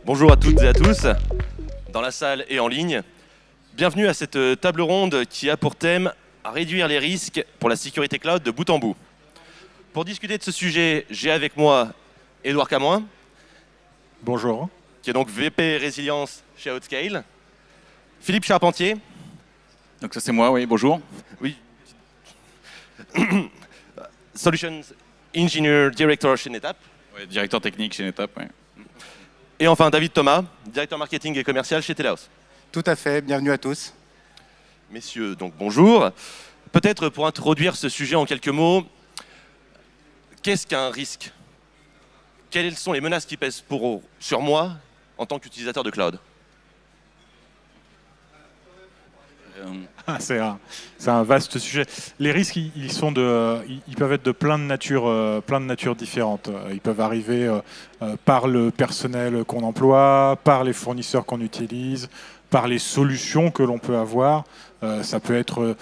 Bonjour à toutes et à tous, dans la salle et en ligne. Bienvenue à cette table ronde qui a pour thème réduire les risques pour la sécurité cloud de bout en bout. Pour discuter de ce sujet, j'ai avec moi Édouard Camoin. Bonjour. Qui est donc VP Résilience chez Outscale. Philippe Charpentier. Donc ça c'est moi, oui, bonjour. Oui. Solutions Engineer Director chez NetApp. Ouais, directeur technique chez NetApp, oui. Et enfin David Thomas, directeur marketing et commercial chez Telehouse. Tout à fait, bienvenue à tous. Messieurs, donc bonjour. Peut-être pour introduire ce sujet en quelques mots, qu'est-ce qu'un risque? Quelles sont les menaces qui pèsent sur moi en tant qu'utilisateur de cloud? C'est un vaste sujet. Les risques, ils peuvent être de plein de natures différentes. Ils peuvent arriver par le personnel qu'on emploie, par les fournisseurs qu'on utilise, par les solutions que l'on peut avoir. Ça peut être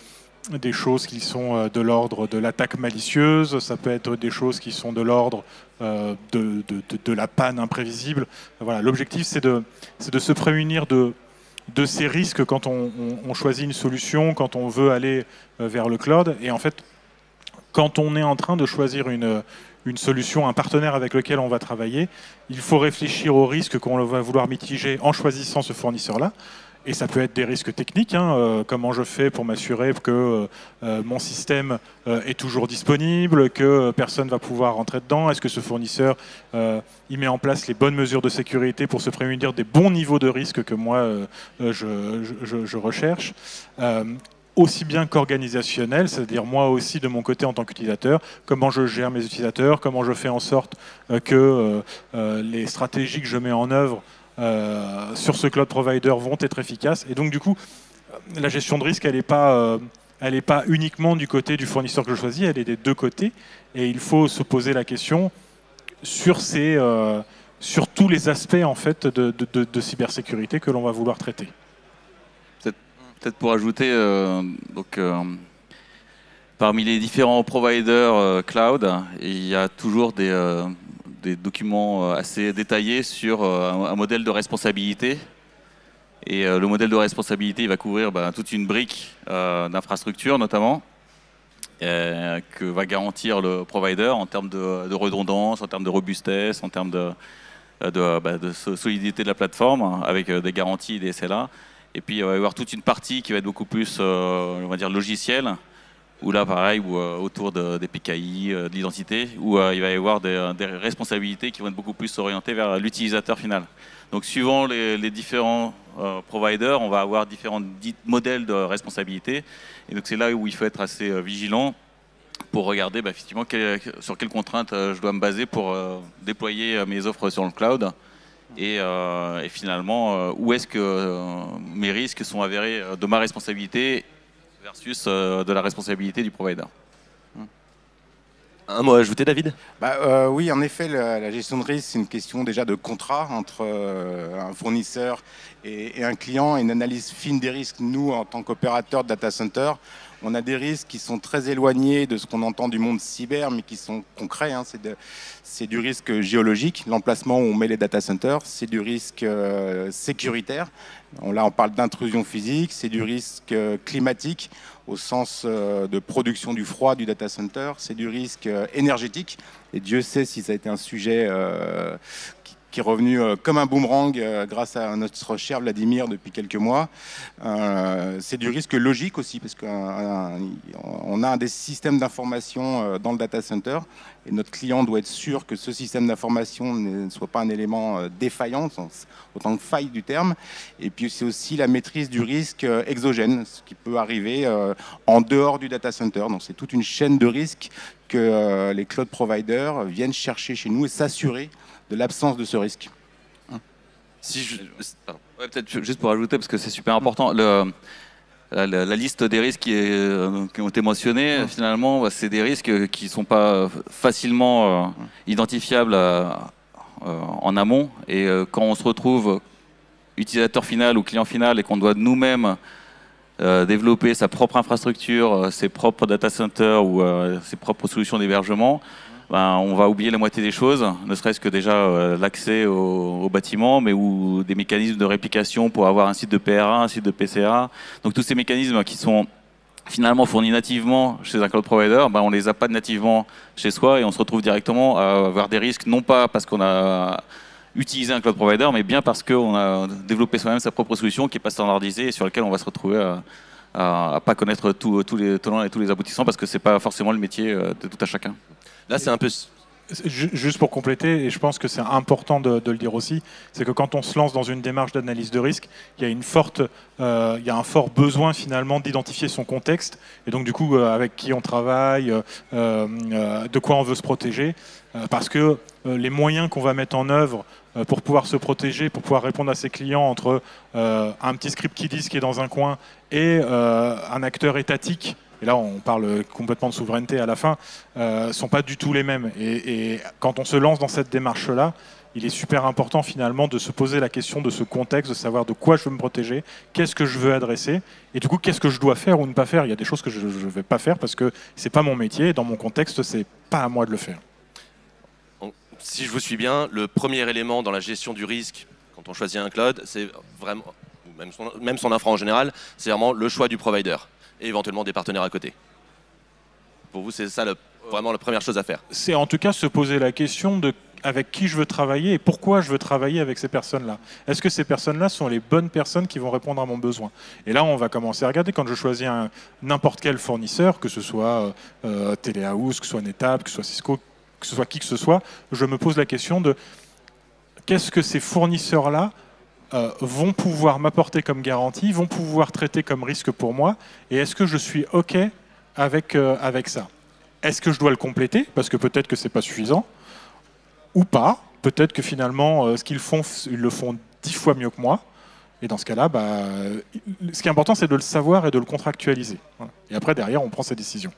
des choses qui sont de l'ordre de l'attaque malicieuse, ça peut être des choses qui sont de l'ordre de la panne imprévisible. Voilà, l'objectif, c'est de se prémunir de ces risques quand on choisit une solution, quand on veut aller vers le cloud. Et en fait, quand on est en train de choisir une solution, un partenaire avec lequel on va travailler, il faut réfléchir aux risques qu'on va vouloir mitiger en choisissant ce fournisseur-là. Et ça peut être des risques techniques, comment je fais pour m'assurer que mon système est toujours disponible, que personne ne va pouvoir rentrer dedans. Est-ce que ce fournisseur il met en place les bonnes mesures de sécurité pour se prémunir des bons niveaux de risque que moi je recherche, aussi bien qu'organisationnel, c'est-à-dire moi aussi de mon côté en tant qu'utilisateur, comment je gère mes utilisateurs, comment je fais en sorte que les stratégies que je mets en œuvre sur ce cloud provider vont être efficaces. Et donc du coup, la gestion de risque, elle n'est pas uniquement du côté du fournisseur que je choisis, elle est des deux côtés. Et il faut se poser la question sur tous les aspects en fait de cybersécurité que l'on va vouloir traiter. Peut-être pour ajouter, parmi les différents providers cloud, il y a toujours des documents assez détaillés sur un modèle de responsabilité. Et le modèle de responsabilité, il va couvrir toute une brique d'infrastructure notamment, que va garantir le provider en termes de redondance, en termes de robustesse, en termes de solidité de la plateforme, avec des garanties et des SLA. Et puis il va y avoir toute une partie qui va être beaucoup plus, on va dire, logicielle, où là, pareil, autour des PKI, de l'identité, où il va y avoir des responsabilités qui vont être beaucoup plus orientées vers l'utilisateur final. Donc, suivant les différents providers, on va avoir différents modèles de responsabilité. Et donc, c'est là où il faut être assez vigilant pour regarder effectivement sur quelles contraintes je dois me baser pour déployer mes offres sur le cloud. Et finalement, où est-ce que mes risques sont avérés de ma responsabilité versus de la responsabilité du provider. Un mot à ajouter, David? Oui, en effet, la gestion de risque, c'est une question déjà de contrat entre un fournisseur et un client, et une analyse fine des risques. Nous, en tant qu'opérateur de data center, on a des risques qui sont très éloignés de ce qu'on entend du monde cyber, mais qui sont concrets. C'est du risque géologique, l'emplacement où on met les data centers. C'est du risque sécuritaire. Là, on parle d'intrusion physique. C'est du risque climatique, au sens de production du froid du data center. C'est du risque énergétique. Et Dieu sait si ça a été un sujet qui est revenu comme un boomerang grâce à notre cher Vladimir depuis quelques mois. C'est du risque logique aussi, parce qu'on a des systèmes d'information dans le data center, et notre client doit être sûr que ce système d'information ne soit pas un élément défaillant, autant que faille du terme. Et puis c'est aussi la maîtrise du risque exogène, ce qui peut arriver en dehors du data center. Donc c'est toute une chaîne de risques que les cloud providers viennent chercher chez nous et s'assurer de l'absence de ce risque. Peut-être juste pour ajouter, parce que c'est super important, la liste des risques qui ont été mentionnés, finalement, c'est des risques qui ne sont pas facilement identifiables en amont. Et quand on se retrouve utilisateur final ou client final et qu'on doit nous-mêmes développer sa propre infrastructure, ses propres data centers ou ses propres solutions d'hébergement, on va oublier la moitié des choses, ne serait-ce que déjà l'accès au bâtiment, mais ou des mécanismes de réplication pour avoir un site de PRA, un site de PCA. Donc tous ces mécanismes qui sont finalement fournis nativement chez un cloud provider, on les a pas nativement chez soi et on se retrouve directement à avoir des risques, non pas parce qu'on a utilisé un cloud provider, mais bien parce qu'on a développé soi-même sa propre solution qui n'est pas standardisée et sur laquelle on va se retrouver à pas connaître tous les tenants et tous les aboutissants parce que c'est pas forcément le métier de tout à chacun. Là, c'est un peu... Juste pour compléter, et je pense que c'est important de le dire aussi, c'est que quand on se lance dans une démarche d'analyse de risque, il y a un fort besoin finalement d'identifier son contexte, et donc du coup avec qui on travaille, de quoi on veut se protéger, parce que les moyens qu'on va mettre en œuvre pour pouvoir se protéger, pour pouvoir répondre à ses clients entre un petit script qui dit qui est dans un coin et un acteur étatique, et là on parle complètement de souveraineté à la fin, sont pas du tout les mêmes. Et quand on se lance dans cette démarche-là, il est super important finalement de se poser la question de ce contexte, de savoir de quoi je veux me protéger, qu'est-ce que je veux adresser, et du coup qu'est-ce que je dois faire ou ne pas faire. Il y a des choses que je ne vais pas faire parce que c'est pas mon métier, et dans mon contexte, c'est pas à moi de le faire. Si je vous suis bien, le premier élément dans la gestion du risque, quand on choisit un cloud, c'est vraiment, même son infra en général, c'est vraiment le choix du provider et éventuellement des partenaires à côté. Pour vous, c'est ça vraiment la première chose à faire. C'est en tout cas se poser la question de avec qui je veux travailler et pourquoi je veux travailler avec ces personnes-là. Est-ce que ces personnes-là sont les bonnes personnes qui vont répondre à mon besoin? Et là, on va commencer à regarder quand je choisis n'importe quel fournisseur, que ce soit Telehouse, que ce soit NetApp, que ce soit Cisco, que ce soit qui que ce soit, je me pose la question de qu'est-ce que ces fournisseurs-là vont pouvoir m'apporter comme garantie, vont pouvoir traiter comme risque pour moi, et est-ce que je suis OK avec ça? Est-ce que je dois le compléter, parce que peut-être que c'est pas suffisant, ou pas? Peut-être que finalement, ce qu'ils font, ils le font 10 fois mieux que moi, et dans ce cas-là, ce qui est important, c'est de le savoir et de le contractualiser. Voilà. Et après, derrière, on prend ses décisions.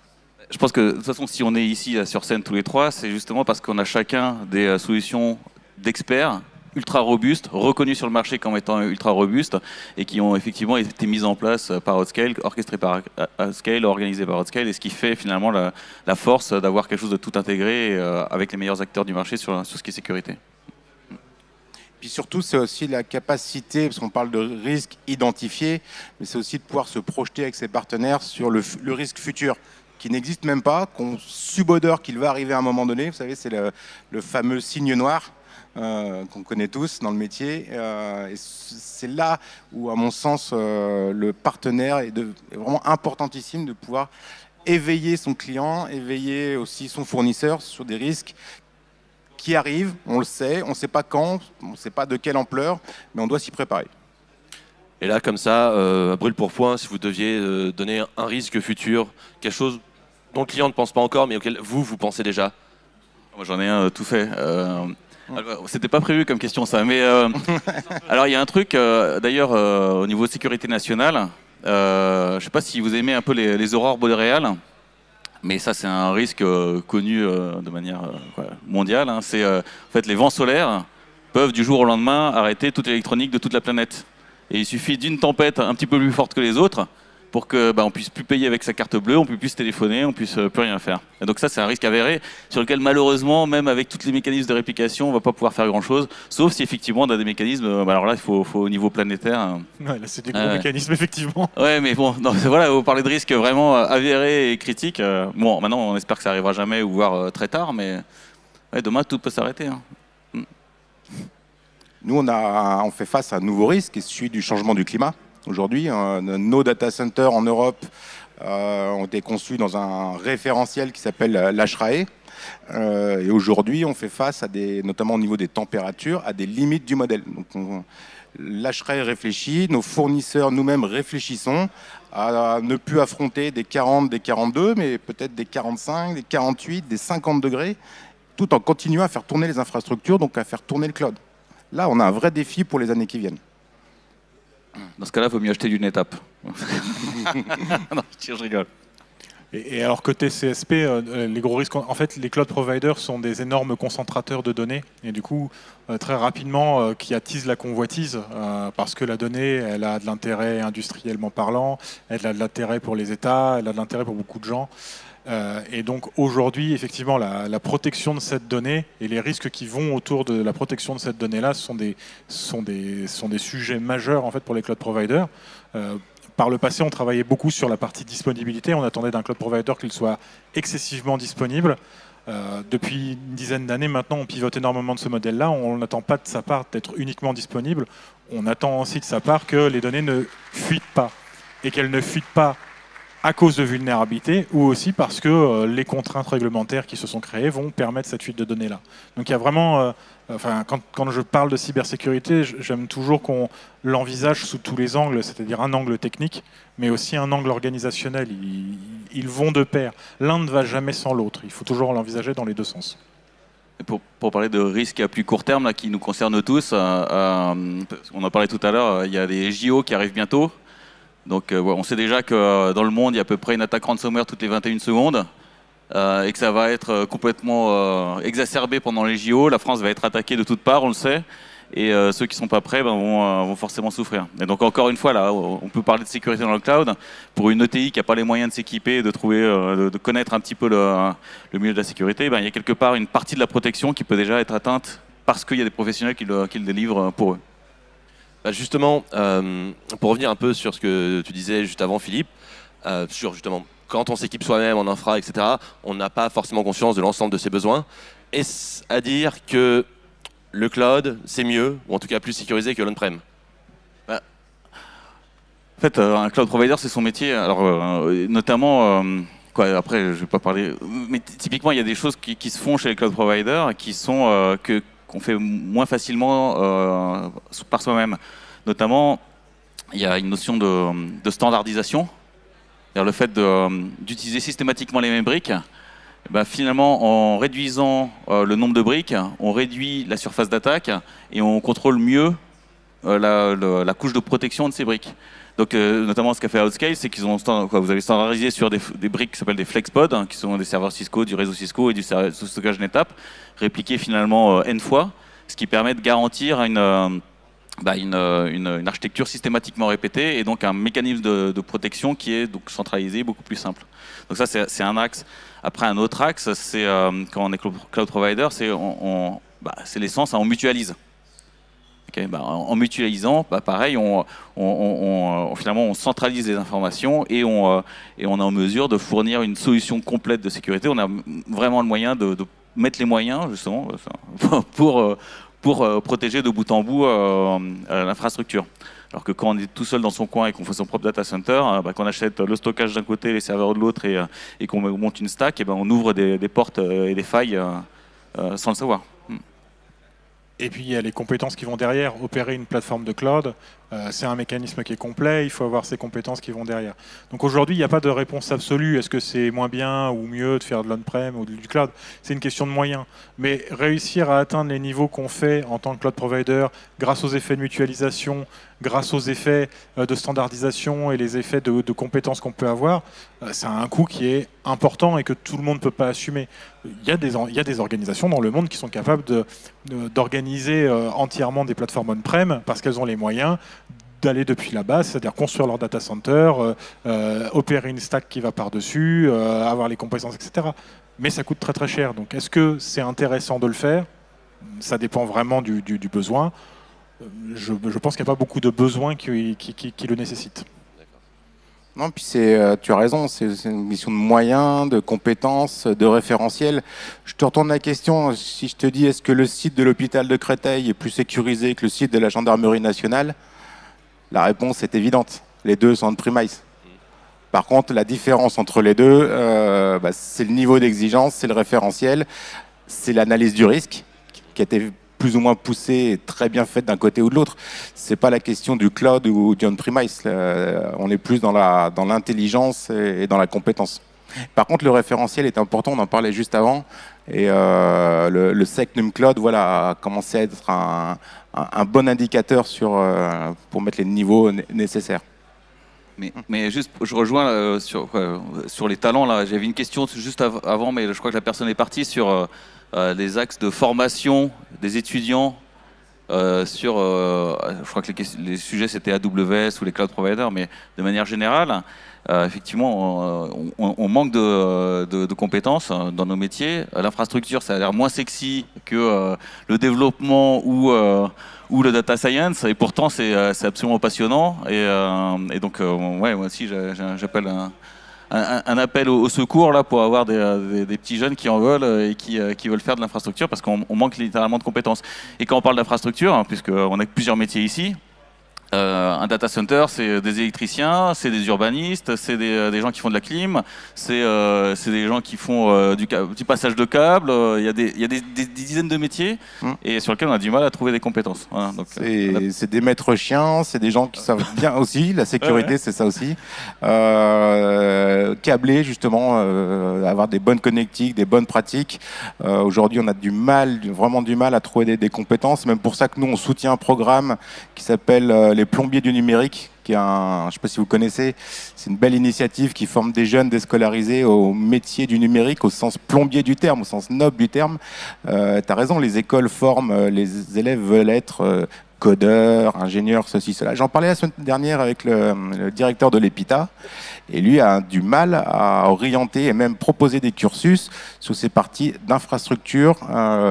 Je pense que de toute façon, si on est ici sur scène tous les trois, c'est justement parce qu'on a chacun des solutions d'experts ultra robustes, reconnus sur le marché comme étant ultra robustes et qui ont effectivement été mises en place par Outscale, orchestrées par Outscale, organisées par Outscale, et ce qui fait finalement la force d'avoir quelque chose de tout intégré avec les meilleurs acteurs du marché sur ce qui est sécurité. Puis surtout, c'est aussi la capacité, parce qu'on parle de risque identifié, mais c'est aussi de pouvoir se projeter avec ses partenaires sur le risque futur, qui n'existe même pas, qu'on subodore qu'il va arriver à un moment donné. Vous savez, c'est le fameux signe noir qu'on connaît tous dans le métier. Et c'est là où, à mon sens, le partenaire est vraiment importantissime de pouvoir éveiller son client, éveiller aussi son fournisseur sur des risques qui arrivent, on le sait, on ne sait pas quand, on ne sait pas de quelle ampleur, mais on doit s'y préparer. Et là, comme ça, à brûle pour point, si vous deviez donner un risque futur, quelque chose dont le client ne pense pas encore, mais auquel vous pensez déjà. Moi, j'en ai un tout fait. C'était pas prévu comme question, ça. Mais alors, il y a un truc, d'ailleurs, au niveau de sécurité nationale. Je ne sais pas si vous aimez un peu les aurores boréales, mais ça, c'est un risque connu de manière mondiale. Hein. C'est en fait, les vents solaires peuvent du jour au lendemain arrêter toute l'électronique de toute la planète. Et il suffit d'une tempête un petit peu plus forte que les autres pour que on puisse plus payer avec sa carte bleue, on puisse plus téléphoner, on puisse plus rien faire. Et donc ça, c'est un risque avéré sur lequel malheureusement, même avec tous les mécanismes de réplication, on va pas pouvoir faire grand-chose, sauf si effectivement on a des mécanismes. Alors là, il faut au niveau planétaire. Ouais, là, c'est des gros mécanismes effectivement. Ouais, mais bon, non, voilà, vous parlez de risques vraiment avérés et critiques. Bon, maintenant, on espère que ça arrivera jamais ou voire très tard, mais ouais, demain tout peut s'arrêter. Hein. Nous, on fait face à un nouveau risque, qui est celui du changement du climat. Aujourd'hui, nos data centers en Europe ont été conçus dans un référentiel qui s'appelle l'HRAE. Et aujourd'hui, on fait face, notamment au niveau des températures, à des limites du modèle. Donc, l'HRAE réfléchit, nos fournisseurs, nous-mêmes réfléchissons à ne plus affronter des 40, des 42, mais peut-être des 45, des 48, des 50 degrés, tout en continuant à faire tourner les infrastructures, donc à faire tourner le cloud. Là, on a un vrai défi pour les années qui viennent. Dans ce cas-là, il vaut mieux acheter du NetApp. Non, je rigole. Et alors côté CSP, les gros risques, en fait, les cloud providers sont des énormes concentrateurs de données, et du coup, très rapidement, qui attisent la convoitise, parce que la donnée, elle a de l'intérêt industriellement parlant, elle a de l'intérêt pour les États, elle a de l'intérêt pour beaucoup de gens. Et donc aujourd'hui, effectivement, la protection de cette donnée et les risques qui vont autour de la protection de cette donnée-là sont des sujets majeurs en fait, pour les cloud providers. Par le passé, on travaillait beaucoup sur la partie disponibilité. On attendait d'un cloud provider qu'il soit excessivement disponible. Depuis une dizaine d'années maintenant, on pivote énormément de ce modèle-là. On n'attend pas de sa part d'être uniquement disponible. On attend aussi de sa part que les données ne fuitent pas et qu'elles ne fuitent pas à cause de vulnérabilité ou aussi parce que les contraintes réglementaires qui se sont créées vont permettre cette fuite de données-là. Donc il y a vraiment, quand je parle de cybersécurité, j'aime toujours qu'on l'envisage sous tous les angles, c'est-à-dire un angle technique, mais aussi un angle organisationnel. Ils vont de pair. L'un ne va jamais sans l'autre. Il faut toujours l'envisager dans les deux sens. Pour parler de risques à plus court terme là, qui nous concernent tous, on en parlait tout à l'heure, il y a des JO qui arrivent bientôt. Donc on sait déjà que dans le monde, il y a à peu près une attaque ransomware toutes les 21 secondes et que ça va être complètement exacerbé pendant les JO. La France va être attaquée de toutes parts, on le sait. Et ceux qui ne sont pas prêts vont forcément souffrir. Et donc encore une fois, là, on peut parler de sécurité dans le cloud. Pour une ETI qui n'a pas les moyens de s'équiper, de connaître un petit peu le milieu de la sécurité, il y a quelque part une partie de la protection qui peut déjà être atteinte parce qu'il y a des professionnels qui le délivrent pour eux. Justement, pour revenir un peu sur ce que tu disais juste avant, Philippe, sur justement quand on s'équipe soi-même en infra, etc., on n'a pas forcément conscience de l'ensemble de ses besoins. Est-ce à dire que le cloud, c'est mieux, ou en tout cas plus sécurisé que l'on-prem? En fait, un cloud provider, c'est son métier. Alors, notamment, après, je ne vais pas parler, mais typiquement, il y a des choses qui se font chez les cloud providers qui sont qu'on fait moins facilement par soi-même. Notamment, il y a une notion de standardisation, c'est-à-dire le fait d'utiliser systématiquement les mêmes briques. Finalement, en réduisant le nombre de briques, on réduit la surface d'attaque et on contrôle mieux la couche de protection de ces briques. Donc, notamment, ce qu'a fait Outscale, c'est qu'ils ont vous avez standardisé sur des briques qui s'appellent des FlexPod, qui sont des serveurs Cisco, du réseau Cisco et du stockage NetApp, répliqués finalement N fois, ce qui permet de garantir une architecture systématiquement répétée et donc un mécanisme de protection qui est donc centralisé, beaucoup plus simple. Donc ça, c'est un axe. Après, un autre axe, c'est quand on est cloud provider, c'est l'essence, on mutualise. Okay, en mutualisant, pareil, finalement, on centralise les informations et on est en mesure de fournir une solution complète de sécurité. On a vraiment le moyen de mettre les moyens, justement, pour protéger de bout en bout l'infrastructure. Alors que quand on est tout seul dans son coin et qu'on fait son propre data center, qu'on achète le stockage d'un côté, les serveurs de l'autre et qu'on monte une stack, on ouvre des portes et des failles sans le savoir. Et puis il y a les compétences qui vont derrière. Opérer une plateforme de cloud, c'est un mécanisme qui est complet, il faut avoir ces compétences qui vont derrière. Donc aujourd'hui, il n'y a pas de réponse absolue. Est-ce que c'est moins bien ou mieux de faire de l'on-prem ou du cloud? C'est une question de moyens. Mais réussir à atteindre les niveaux qu'on fait en tant que cloud provider, grâce aux effets de mutualisation, grâce aux effets de standardisation et les effets de compétences qu'on peut avoir, c'est un coût qui est important et que tout le monde ne peut pas assumer. Il y a des organisations dans le monde qui sont capables d'organiser entièrement des plateformes on-prem parce qu'elles ont les moyens d'aller depuis la base, c'est-à-dire construire leur data center, opérer une stack qui va par-dessus, avoir les compétences, etc. Mais ça coûte très très cher. Donc est-ce que c'est intéressant de le faire? Ça dépend vraiment du besoin. Je pense qu'il n'y a pas beaucoup de besoins qui le nécessitent. Non, puis tu as raison, c'est une question de moyens, de compétences, de référentiels. Je te retourne la question, si je te dis est-ce que le site de l'hôpital de Créteil est plus sécurisé que le site de la gendarmerie nationale? La réponse est évidente, les deux sont on-premise. Par contre, la différence entre les deux, c'est le niveau d'exigence, c'est le référentiel, c'est l'analyse du risque qui a été plus ou moins poussée et très bien faite d'un côté ou de l'autre. C'est pas la question du cloud ou du on-premise. On est plus dans l'intelligence et dans la compétence. Par contre, le référentiel est important, on en parlait juste avant. Et le SecNum Cloud a commencé à être un bon indicateur pour mettre les niveaux nécessaires. Mais juste, je rejoins sur les talents. Là, j'avais une question juste avant, mais je crois que la personne est partie sur les axes de formation des étudiants. Je crois que les sujets c'était AWS ou les cloud providers, mais de manière générale, effectivement, on manque de compétences dans nos métiers. L'infrastructure, ça a l'air moins sexy que le développement ou le data science, et pourtant c'est absolument passionnant. Et donc, ouais, moi aussi, j'appelle un appel au secours là, pour avoir des petits jeunes qui en veulent et qui veulent faire de l'infrastructure, parce qu'on manque littéralement de compétences. Et quand on parle d'infrastructure, hein, puisqu'on a plusieurs métiers ici, un data center, c'est des électriciens, c'est des urbanistes, c'est des gens qui font de la clim, c'est des gens qui font du passage de câbles. Il y a des dizaines de métiers et sur lesquels on a du mal à trouver des compétences. Voilà, donc, c'est des maîtres chiens, c'est des gens qui savent bien aussi, la sécurité, c'est ça aussi. Câbler, justement, avoir des bonnes connectiques, des bonnes pratiques. Aujourd'hui, on a vraiment du mal à trouver des compétences. Même pour ça que nous, on soutient un programme qui s'appelle les plombiers du numérique, qui est je ne sais pas si vous connaissez, c'est une belle initiative qui forme des jeunes déscolarisés au métier du numérique, au sens plombier du terme, au sens noble du terme. Tu as raison, les écoles forment, les élèves veulent être codeurs, ingénieurs, ceci, cela. J'en parlais la semaine dernière avec le directeur de l'EPITA, et lui a du mal à orienter et même proposer des cursus sur ces parties d'infrastructure,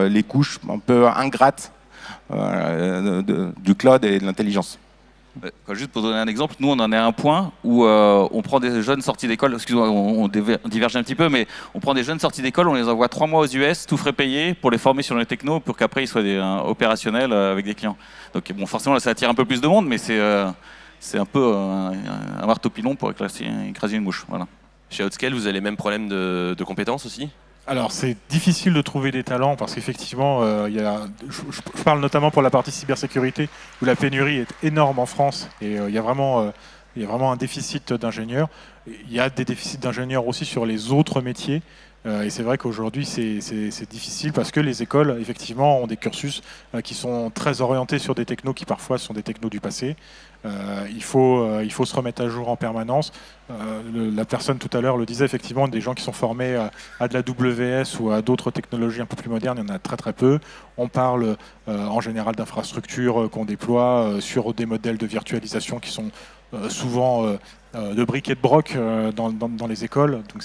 les couches un peu ingrates du cloud et de l'intelligence. Juste pour donner un exemple, nous on en est à un point où on prend des jeunes sortis d'école, excusez-moi, on diverge un petit peu, mais on prend des jeunes sortis d'école, on les envoie 3 mois aux US, tout frais payé, pour les former sur les technos, pour qu'après ils soient opérationnels avec des clients. Donc bon, forcément là, ça attire un peu plus de monde, mais c'est un peu un marteau pilon pour écraser une mouche. Voilà. Chez Outscale, vous avez les mêmes problèmes de compétences aussi? Alors c'est difficile de trouver des talents parce qu'effectivement, je parle notamment pour la partie cybersécurité où la pénurie est énorme en France et il y a vraiment un déficit d'ingénieurs. Il y a des déficits d'ingénieurs aussi sur les autres métiers. Et c'est vrai qu'aujourd'hui, c'est difficile parce que les écoles, effectivement, ont des cursus qui sont très orientés sur des technos qui parfois sont des technos du passé. Il faut se remettre à jour en permanence. La personne tout à l'heure le disait, effectivement, des gens qui sont formés à de la WS ou à d'autres technologies un peu plus modernes, il y en a très très peu. On parle en général d'infrastructures qu'on déploie sur des modèles de virtualisation qui sont souvent de briques et de broc dans les écoles. Donc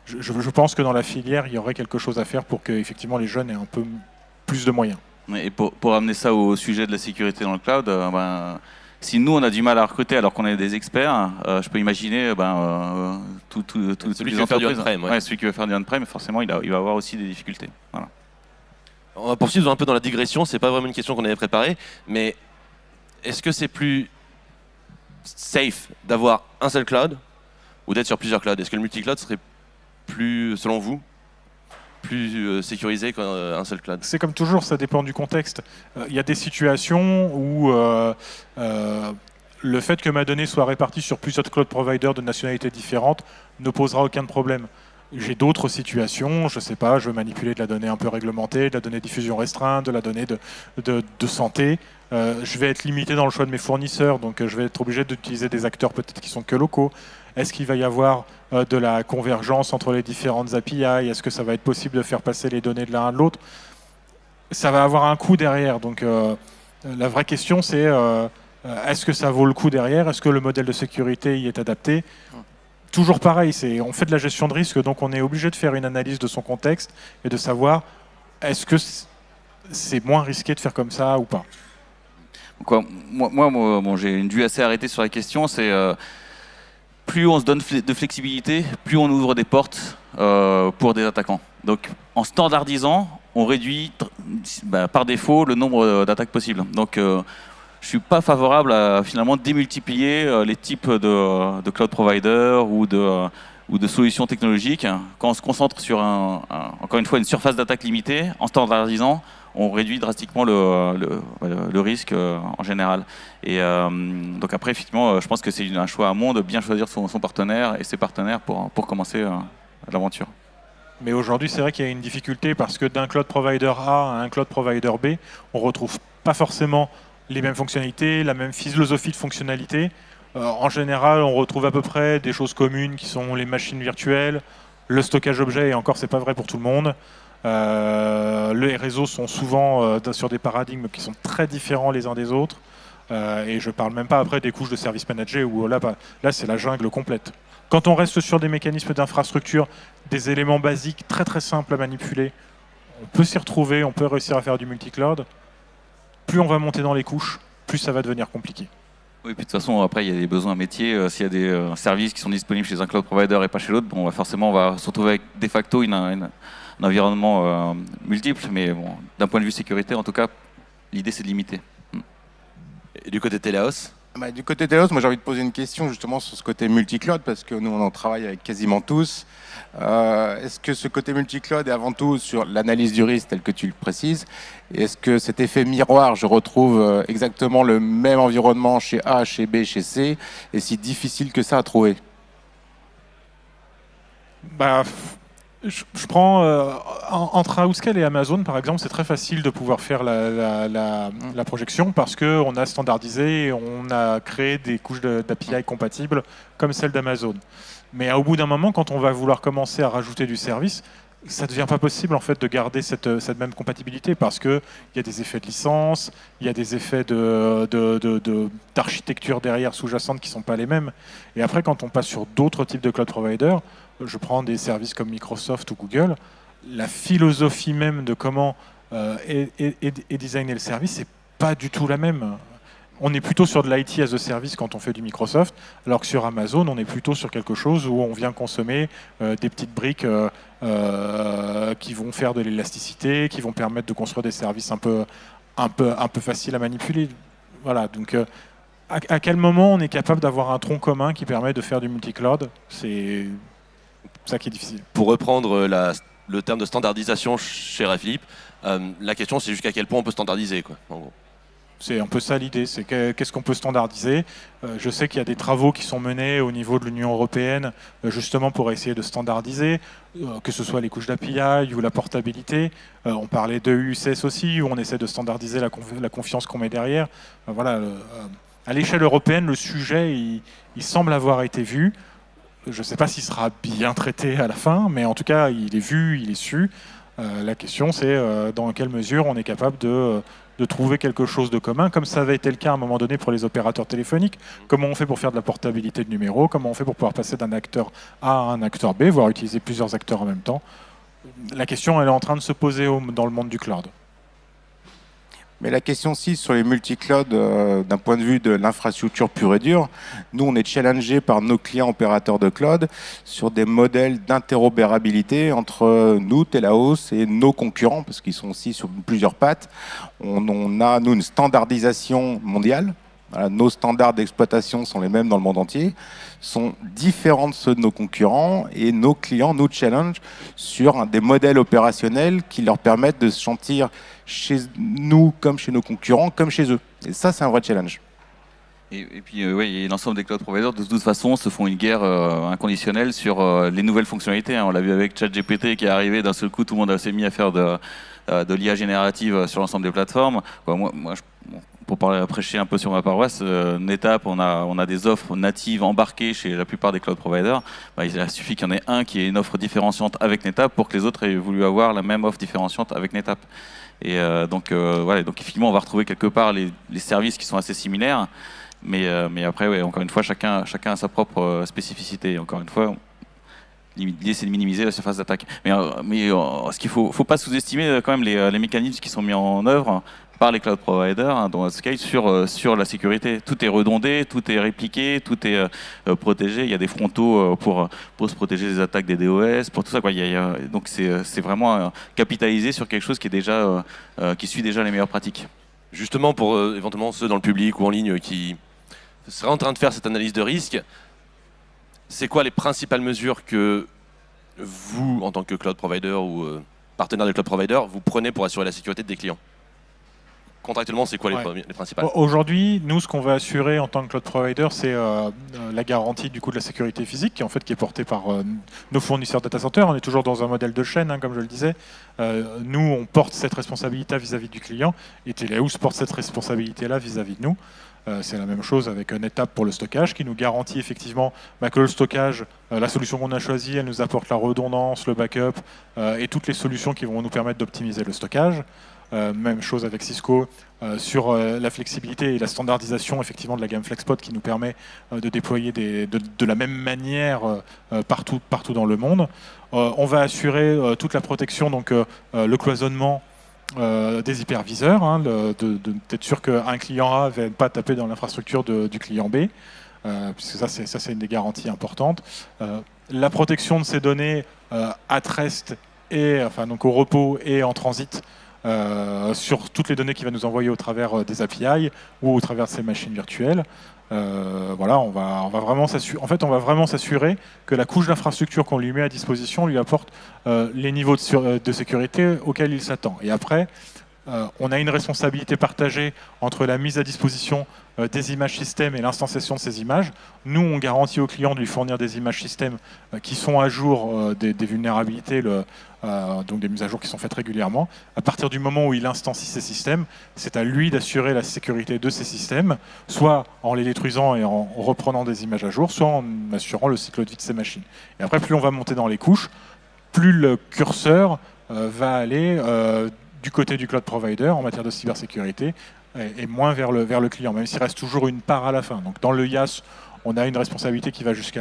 je pense que dans la filière, il y aurait quelque chose à faire pour que effectivement les jeunes aient un peu plus de moyens. Et pour amener ça au sujet de la sécurité dans le cloud, si nous on a du mal à recruter alors qu'on est des experts, je peux imaginer celui qui veut faire du on-prem. Ouais, celui qui veut faire du on-prem, forcément il va avoir aussi des difficultés. Voilà. On va poursuivre un peu dans la digression, c'est pas vraiment une question qu'on avait préparée, mais est-ce que c'est plus safe d'avoir un seul cloud ou d'être sur plusieurs clouds? Est-ce que le multi-cloud serait plus, selon vous, plus sécurisé qu'un seul cloud? C'est comme toujours, ça dépend du contexte. Il y a des situations où le fait que ma donnée soit répartie sur plusieurs cloud providers de nationalités différentes ne posera aucun problème. J'ai d'autres situations, je ne sais pas, je veux manipuler de la donnée un peu réglementée, de la donnée diffusion restreinte, de la donnée de santé. Je vais être limité dans le choix de mes fournisseurs, donc je vais être obligé d'utiliser des acteurs peut-être qui sont que locaux. Est-ce qu'il va y avoir de la convergence entre les différentes API? Est-ce que ça va être possible de faire passer les données de l'un à l'autre? Ça va avoir un coût derrière. Donc la vraie question, c'est est-ce que ça vaut le coup derrière? Est-ce que le modèle de sécurité y est adapté? Toujours pareil, on fait de la gestion de risque, donc on est obligé de faire une analyse de son contexte et de savoir est-ce que c'est moins risqué de faire comme ça ou pas. Moi, j'ai une vue assez arrêtée sur la question, c'est plus on se donne de flexibilité, plus on ouvre des portes pour des attaquants. Donc en standardisant, on réduit par défaut le nombre d'attaques possibles. Donc je ne suis pas favorable à finalement démultiplier les types de cloud providers ou de solutions technologiques. Quand on se concentre sur encore une fois une surface d'attaque limitée, en standardisant, on réduit drastiquement le risque en général. Et donc après, effectivement, je pense que c'est un choix à monde de bien choisir son partenaire et ses partenaires pour commencer l'aventure. Mais aujourd'hui, c'est vrai qu'il y a une difficulté parce que d'un cloud provider A à un cloud provider B, on ne retrouve pas forcément les mêmes fonctionnalités, la même philosophie de fonctionnalité. En général, on retrouve à peu près des choses communes qui sont les machines virtuelles, le stockage objet, et encore, c'est pas vrai pour tout le monde. Les réseaux sont souvent sur des paradigmes qui sont très différents les uns des autres. Et je ne parle même pas après des couches de services managés où là c'est la jungle complète. Quand on reste sur des mécanismes d'infrastructure, des éléments basiques très très simples à manipuler, on peut s'y retrouver, on peut réussir à faire du multi-cloud. Plus on va monter dans les couches, plus ça va devenir compliqué. Oui, puis de toute façon, après, il y a des besoins métiers. S'il y a des services qui sont disponibles chez un cloud provider et pas chez l'autre, bon, forcément, on va se retrouver avec de facto un environnement multiple. Mais bon, d'un point de vue sécurité, en tout cas, l'idée, c'est de limiter. Et du côté Telehouse? Du côté Telos, moi j'ai envie de poser une question justement sur ce côté multi-cloud, parce que nous on en travaille avec quasiment tous. Est-ce que ce côté multi-cloud est avant tout sur l'analyse du risque tel que tu le précises? Et est-ce que cet effet miroir, je retrouve exactement le même environnement chez A, chez B, chez C, est si difficile que ça à trouver? Je prends entre Outscale et Amazon, par exemple, c'est très facile de pouvoir faire la projection parce qu'on a standardisé et on a créé des couches d'API compatibles comme celle d'Amazon. Mais au bout d'un moment, quand on va vouloir commencer à rajouter du service, ça ne devient pas possible en fait de garder cette même compatibilité parce qu'il y a des effets de licence, il y a des effets d'architecture derrière sous-jacente qui ne sont pas les mêmes. Et après, quand on passe sur d'autres types de cloud providers, je prends des services comme Microsoft ou Google, la philosophie même de comment est designé le service, c'est pas du tout la même. On est plutôt sur de l'IT as a service quand on fait du Microsoft, alors que sur Amazon, on est plutôt sur quelque chose où on vient consommer des petites briques qui vont faire de l'élasticité, qui vont permettre de construire des services un peu faciles à manipuler. Voilà, donc à quel moment on est capable d'avoir un tronc commun qui permet de faire du multi-cloud? C'est ça qui est difficile. Pour reprendre le terme de standardisation chez Philippe, la question c'est jusqu'à quel point on peut standardiser, quoi, en gros. C'est un peu ça l'idée, c'est qu'est-ce qu'on peut standardiser. Je sais qu'il y a des travaux qui sont menés au niveau de l'Union européenne justement pour essayer de standardiser, que ce soit les couches d'API ou la portabilité. On parlait de UCS aussi, où on essaie de standardiser la confiance qu'on met derrière. Voilà, à l'échelle européenne, le sujet, il semble avoir été vu. Je ne sais pas s'il sera bien traité à la fin, mais en tout cas, il est vu, il est su. La question, c'est dans quelle mesure on est capable de trouver quelque chose de commun, comme ça avait été le cas à un moment donné pour les opérateurs téléphoniques. Comment on fait pour faire de la portabilité de numéros? Comment on fait pour pouvoir passer d'un acteur A à un acteur B, voire utiliser plusieurs acteurs en même temps? La question, elle est en train de se poser dans le monde du cloud. Mais la question aussi sur les multi-clouds, d'un point de vue de l'infrastructure pure et dure, nous on est challengé par nos clients opérateurs de cloud sur des modèles d'interopérabilité entre nous, Telehouse, et nos concurrents, parce qu'ils sont aussi sur plusieurs pattes. On a, nous, une standardisation mondiale. Voilà, nos standards d'exploitation sont les mêmes dans le monde entier, sont différents de ceux de nos concurrents, et nos clients nous challenge sur des modèles opérationnels qui leur permettent de se sentir chez nous comme chez nos concurrents, comme chez eux. Et ça, c'est un vrai challenge. Et puis, oui, l'ensemble des cloud providers, de toute façon, se font une guerre inconditionnelle sur les nouvelles fonctionnalités. On l'a vu avec ChatGPT qui est arrivé, d'un seul coup, tout le monde s'est mis à faire de l'IA générative sur l'ensemble des plateformes. Pour prêcher un peu sur ma paroisse, NetApp, on a des offres natives embarquées chez la plupart des cloud providers. Il suffit qu'il y en ait un qui ait une offre différenciante avec NetApp pour que les autres aient voulu avoir la même offre différenciante avec NetApp. Et donc effectivement, on va retrouver quelque part les services qui sont assez similaires, mais après, ouais, encore une fois, chacun a sa propre spécificité. Encore une fois, l'idée c'est de minimiser la surface d'attaque. Mais ce qu'il faut pas sous-estimer quand même les mécanismes qui sont mis en œuvre par les cloud providers, dans Outscale, sur la sécurité. Tout est redondé, tout est répliqué, tout est protégé. Il y a des frontaux pour se protéger des attaques des DOS, pour tout ça, quoi. Donc c'est vraiment capitaliser sur quelque chose qui est déjà qui suit déjà les meilleures pratiques. Justement, pour éventuellement ceux dans le public ou en ligne qui seraient en train de faire cette analyse de risque, c'est quoi les principales mesures que vous, en tant que cloud provider ou partenaire de cloud provider, vous prenez pour assurer la sécurité des clients? Contractuellement, c'est quoi les principales? Aujourd'hui, nous, ce qu'on va assurer en tant que cloud provider, c'est la garantie du coup de la sécurité physique, qui est portée par nos fournisseurs data center. On est toujours dans un modèle de chaîne, comme je le disais. Nous, on porte cette responsabilité vis-à-vis du client, et Telehouse porte cette responsabilité-là vis-à-vis de nous. C'est la même chose avec NetApp pour le stockage, qui nous garantit effectivement que le stockage, la solution qu'on a choisie, elle nous apporte la redondance, le backup et toutes les solutions qui vont nous permettre d'optimiser le stockage. Même chose avec Cisco sur la flexibilité et la standardisation effectivement de la gamme FlexPod qui nous permet de déployer de la même manière partout dans le monde. On va assurer toute la protection, donc le cloisonnement des hyperviseurs, hein, d'être sûr qu'un client A ne vienne pas taper dans l'infrastructure du client B, puisque ça c'est une des garanties importantes. La protection de ces données at rest et donc au repos et en transit sur toutes les données qu'il va nous envoyer au travers des API ou au travers de ces machines virtuelles. Voilà, on va vraiment s'assurer que la couche d'infrastructure qu'on lui met à disposition lui apporte les niveaux de sécurité auxquels il s'attend. Et après, on a une responsabilité partagée entre la mise à disposition des images système et l'instanciation de ces images. Nous, on garantit au client de lui fournir des images système qui sont à jour des vulnérabilités, donc des mises à jour qui sont faites régulièrement. À partir du moment où il instancie ces systèmes, c'est à lui d'assurer la sécurité de ces systèmes, soit en les détruisant et en reprenant des images à jour, soit en assurant le cycle de vie de ces machines. Et après, plus on va monter dans les couches, plus le curseur va aller du côté du cloud provider en matière de cybersécurité et moins vers le client, même s'il reste toujours une part à la fin. Donc dans le IaaS, on a une responsabilité qui va jusqu'à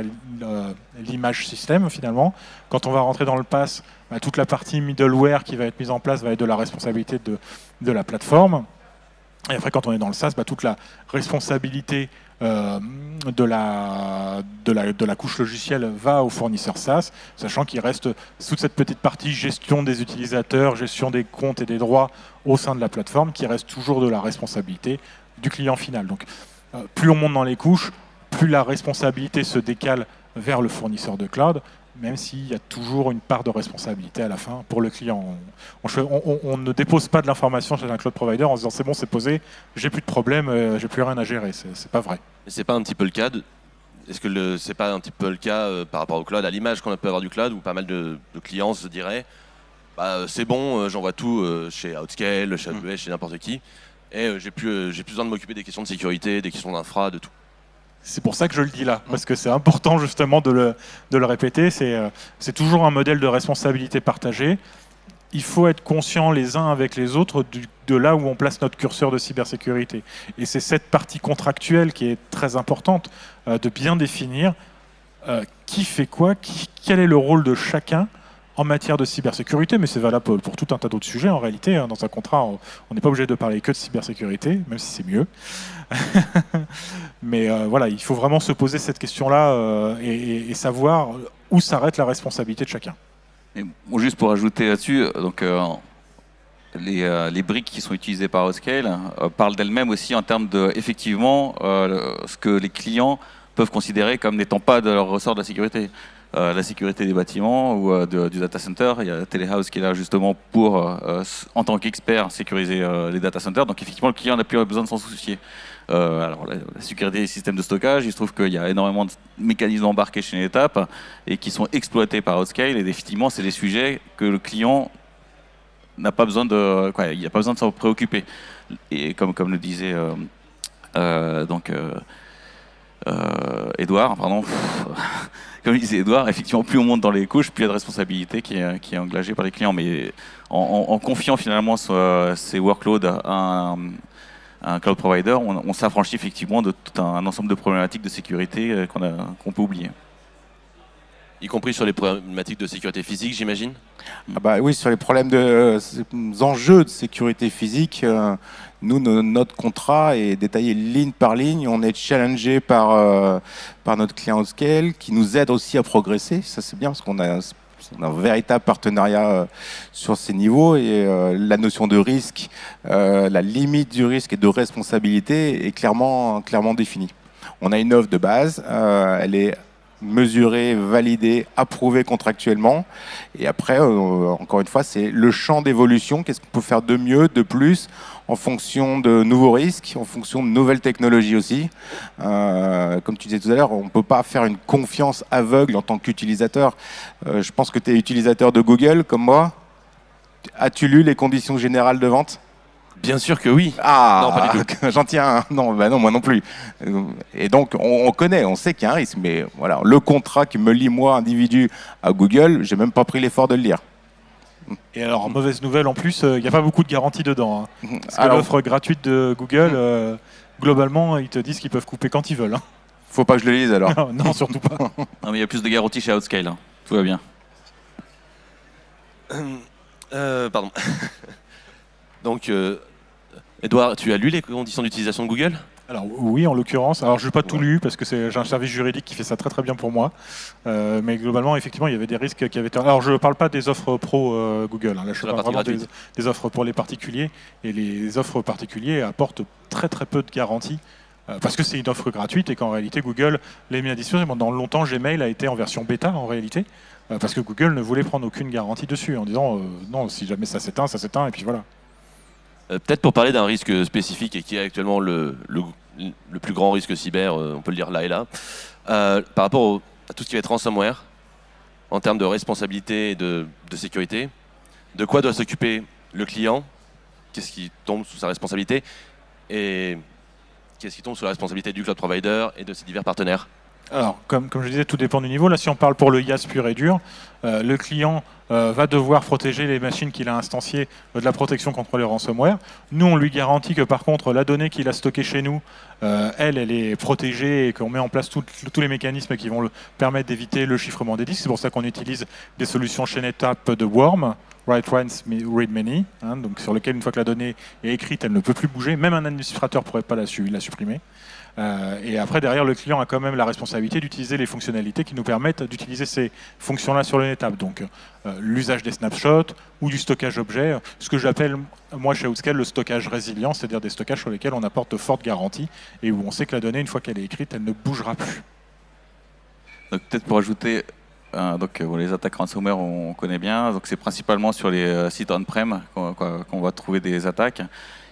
l'image système finalement. Quand on va rentrer dans le PaaS, toute la partie middleware qui va être mise en place va être de la responsabilité de la plateforme. Et après, quand on est dans le SaaS, toute la responsabilité de la couche logicielle va au fournisseur SaaS, sachant qu'il reste toute cette petite partie gestion des utilisateurs, gestion des comptes et des droits au sein de la plateforme, qui reste toujours de la responsabilité du client final. Donc, plus on monte dans les couches, plus la responsabilité se décale vers le fournisseur de cloud, même s'il y a toujours une part de responsabilité à la fin pour le client. On ne dépose pas de l'information chez un cloud provider en se disant c'est bon, c'est posé, j'ai plus de problème, j'ai plus rien à gérer. C'est pas vrai. C'est pas un petit peu le cas Est-ce que c'est pas un petit peu le cas par rapport au cloud, à l'image qu'on peut avoir du cloud, où pas mal de clients se diraient c'est bon, j'envoie tout chez Outscale, chez AWS, chez n'importe qui, et j'ai plus besoin de m'occuper des questions de sécurité, des questions d'infra, de tout. C'est pour ça que je le dis là, parce que c'est important justement de le répéter. C'est toujours un modèle de responsabilité partagée. Il faut être conscient les uns avec les autres de là où on place notre curseur de cybersécurité. Et c'est cette partie contractuelle qui est très importante, de bien définir qui fait quoi, quel est le rôle de chacun en matière de cybersécurité, mais c'est valable pour tout un tas d'autres sujets en réalité. Dans un contrat, on n'est pas obligé de parler que de cybersécurité, même si c'est mieux. Mais voilà, il faut vraiment se poser cette question-là et savoir où s'arrête la responsabilité de chacun. Et bon, juste pour ajouter là-dessus, donc les briques qui sont utilisées par Outscale parlent d'elles-mêmes aussi en termes de effectivement ce que les clients peuvent considérer comme n'étant pas de leur ressort de la sécurité. La sécurité des bâtiments ou du data center. Il y a Telehouse qui est là justement pour, en tant qu'expert, sécuriser les data centers. Donc effectivement, le client n'a plus besoin de s'en soucier. Alors la sécurité des systèmes de stockage, il se trouve qu'il y a énormément de mécanismes embarqués chez NetApp et qui sont exploités par Outscale. Et effectivement, c'est des sujets que le client n'a pas besoin de, il n'a pas besoin de s'en préoccuper. Et comme le disait Edouard, pardon. Comme disait Edouard, effectivement, plus on monte dans les couches, plus il y a de responsabilité qui est engagée par les clients. Mais en confiant finalement ces workloads à un cloud provider, on s'affranchit effectivement de tout un ensemble de problématiques de sécurité qu'on peut oublier. Y compris sur les problématiques de sécurité physique, j'imagine ? Oui, sur les problèmes enjeux de sécurité physique, nous, notre contrat est détaillé ligne par ligne. On est challengé par notre client Outscale qui nous aide aussi à progresser. Ça, c'est bien parce qu'on a un véritable partenariat sur ces niveaux et la notion de risque, la limite du risque et de responsabilité est clairement définie. On a une offre de base, elle est mesurée, validée, approuvée contractuellement. Et après, encore une fois, c'est le champ d'évolution. Qu'est-ce qu'on peut faire de mieux, de plus, en fonction de nouveaux risques, en fonction de nouvelles technologies aussi. Comme tu disais tout à l'heure, on ne peut pas faire une confiance aveugle en tant qu'utilisateur. Je pense que tu es utilisateur de Google, comme moi. As-tu lu les conditions générales de vente ? Bien sûr que oui. Non, pas du tout. J'en tiens un. Non, moi non plus. Et donc, on connaît, on sait qu'il y a un risque. Mais voilà, le contrat qui me lie, moi, individu, à Google, j'ai même pas pris l'effort de le lire. Et alors, mauvaise nouvelle en plus, il n'y a pas beaucoup de garantie dedans. Hein. Parce que Alors, l'offre gratuite de Google, globalement, ils te disent qu'ils peuvent couper quand ils veulent. Hein. faut pas que je le lise alors. Non, surtout pas. Non, mais il y a plus de garanties chez Outscale. Hein. Tout va bien. Pardon. Donc, Edouard, tu as lu les conditions d'utilisation de Google? Alors oui, en l'occurrence. Alors je n'ai pas tout lu parce que j'ai un service juridique qui fait ça très très bien pour moi. Mais globalement, effectivement, il y avait des risques qui avaient été... Alors je ne parle pas des offres pro Google. Hein. Là, je Sur la parle partie vraiment gratuite. des offres pour les particuliers. Et les offres particuliers apportent très très peu de garanties. Parce que c'est une offre gratuite et qu'en réalité, Google l'a mis à disposition. Pendant longtemps, Gmail a été en version bêta en réalité. Parce que Google ne voulait prendre aucune garantie dessus en disant non, si jamais ça s'éteint, et puis voilà. Peut-être pour parler d'un risque spécifique et qui est actuellement le plus grand risque cyber, on peut le dire là et là, par rapport à tout ce qui va être ransomware, en termes de responsabilité et de sécurité, de quoi doit s'occuper le client, qu'est-ce qui tombe sous sa responsabilité, et qu'est-ce qui tombe sous la responsabilité du cloud provider et de ses divers partenaires. Alors, comme je disais, tout dépend du niveau. Là, si on parle pour le IaaS pur et dur, le client va devoir protéger les machines qu'il a instanciées de la protection contre les ransomware. Nous, on lui garantit que par contre, la donnée qu'il a stockée chez nous, elle est protégée et qu'on met en place tous les mécanismes qui vont le permettre d'éviter le chiffrement des disques. C'est pour ça qu'on utilise des solutions chez NetApp de Worm, Write Once, Read Many, hein, donc sur lequel, une fois que la donnée est écrite, elle ne peut plus bouger. Même un administrateur ne pourrait pas la supprimer. Et après, derrière, le client a quand même la responsabilité d'utiliser les fonctionnalités qui nous permettent d'utiliser ces fonctions-là sur le NetApp. Donc, l'usage des snapshots ou du stockage objet, ce que j'appelle, moi, chez Outscale, le stockage résilient, c'est-à-dire des stockages sur lesquels on apporte de fortes garanties et où on sait que la donnée, une fois qu'elle est écrite, elle ne bougera plus. Donc peut-être pour ajouter, les attaques ransomware, on connaît bien. Donc c'est principalement sur les sites on-prem qu'on va trouver des attaques.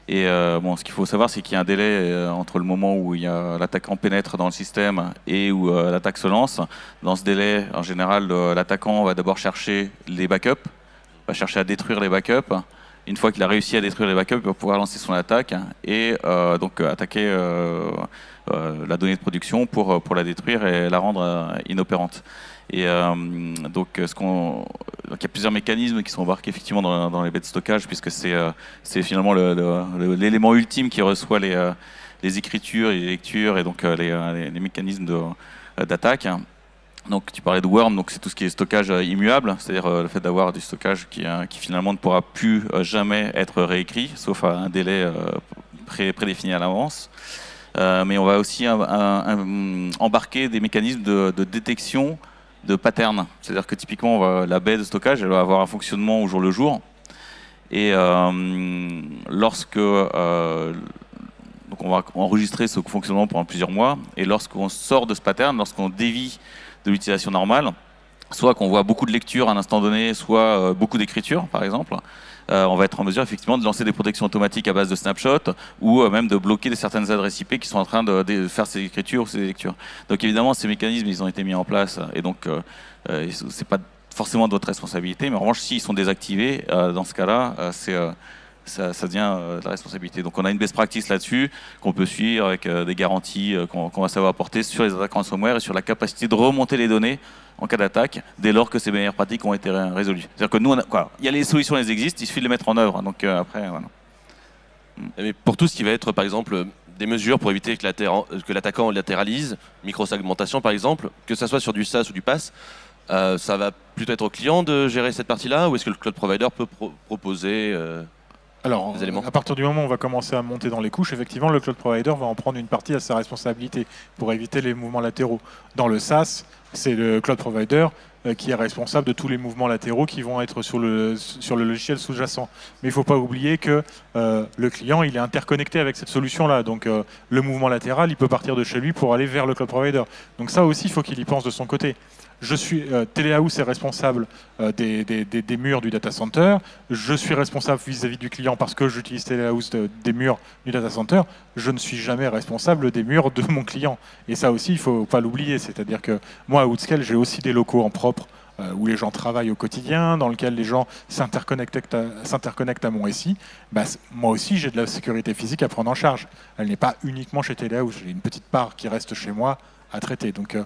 Et ce qu'il faut savoir, c'est qu'il y a un délai entre le moment où l'attaquant pénètre dans le système et où l'attaque se lance. Dans ce délai, en général, l'attaquant va d'abord chercher les backups, va chercher à détruire les backups. Une fois qu'il a réussi à détruire les backups, il va pouvoir lancer son attaque et attaquer la donnée de production pour la détruire et la rendre inopérante. Et donc il y a plusieurs mécanismes qui sont embarqués effectivement dans les baies de stockage, puisque c'est finalement l'élément ultime qui reçoit les écritures et les lectures et donc les mécanismes d'attaque. Donc tu parlais de Worm, donc c'est tout ce qui est stockage immuable, c'est-à-dire le fait d'avoir du stockage qui finalement ne pourra plus jamais être réécrit, sauf à un délai prédéfini à l'avance. Mais on va aussi embarquer des mécanismes de détection de patterns. C'est-à-dire que typiquement, la baie de stockage, elle va avoir un fonctionnement au jour le jour. Et lorsque... donc on va enregistrer ce fonctionnement pendant plusieurs mois. Et lorsqu'on sort de ce pattern, lorsqu'on dévie de l'utilisation normale, soit qu'on voit beaucoup de lectures à un instant donné, soit beaucoup d'écriture, par exemple, on va être en mesure effectivement de lancer des protections automatiques à base de snapshots ou même de bloquer certaines adresses IP qui sont en train de faire ces écritures ou ces lectures. Donc évidemment, ces mécanismes, ils ont été mis en place et donc c'est pas forcément de votre responsabilité, mais en revanche, s'ils sont désactivés, dans ce cas-là, ça devient de la responsabilité. Donc on a une best practice là-dessus qu'on peut suivre avec des garanties qu'on va savoir apporter sur les attaques ransomware et sur la capacité de remonter les données en cas d'attaque, dès lors que ces meilleures pratiques ont été résolues. C'est-à-dire que nous, il y a les solutions, elles existent, il suffit de les mettre en œuvre. Donc après, voilà. Et pour tout ce qui va être, par exemple, des mesures pour éviter que l'attaquant latéralise, micro-segmentation par exemple, que ce soit sur du SaaS ou du PaaS, ça va plutôt être au client de gérer cette partie-là, ou est-ce que le cloud provider peut proposer Alors, des éléments? à partir du moment où on va commencer à monter dans les couches, effectivement, le cloud provider va en prendre une partie à sa responsabilité pour éviter les mouvements latéraux. Dans le SaaS, c'est le cloud provider qui est responsable de tous les mouvements latéraux qui vont être sur le logiciel sous-jacent. Mais il ne faut pas oublier que le client, il est interconnecté avec cette solution-là. Donc, le mouvement latéral, il peut partir de chez lui pour aller vers le cloud provider. Donc ça aussi, il faut qu'il y pense de son côté. Telehouse est responsable des murs du data center. Je suis responsable vis-à-vis du client parce que j'utilise Telehouse des murs du data center. Je ne suis jamais responsable des murs de mon client. Et ça aussi, il ne faut pas l'oublier. C'est-à-dire que moi, à Outscale, j'ai aussi des locaux en propre où les gens travaillent au quotidien, dans lesquels les gens s'interconnectent à mon SI. Moi aussi, j'ai de la sécurité physique à prendre en charge. Elle n'est pas uniquement chez Telehouse. J'ai une petite part qui reste chez moi à traiter. Donc,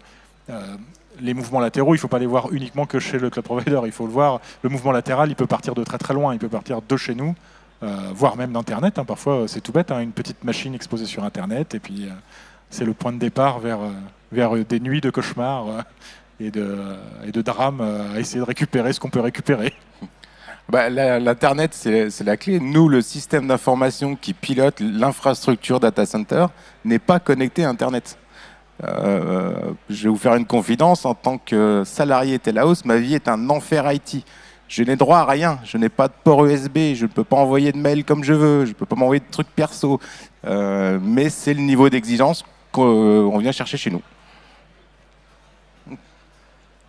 Les mouvements latéraux, il ne faut pas les voir uniquement que chez le cloud provider. Il faut le voir, le mouvement latéral, il peut partir de très très loin. Il peut partir de chez nous, voire même d'Internet. Parfois, c'est tout bête, une petite machine exposée sur Internet. Et puis, c'est le point de départ vers des nuits de cauchemars et de drames à essayer de récupérer ce qu'on peut récupérer. L'Internet, c'est la clé. Nous, le système d'information qui pilote l'infrastructure data center n'est pas connecté à Internet. Je vais vous faire une confidence. En tant que salarié Telehouse, ma vie est un enfer IT. Je n'ai droit à rien. Je n'ai pas de port USB. Je ne peux pas envoyer de mail comme je veux. Je ne peux pas m'envoyer de trucs perso. Mais c'est le niveau d'exigence qu'on vient chercher chez nous.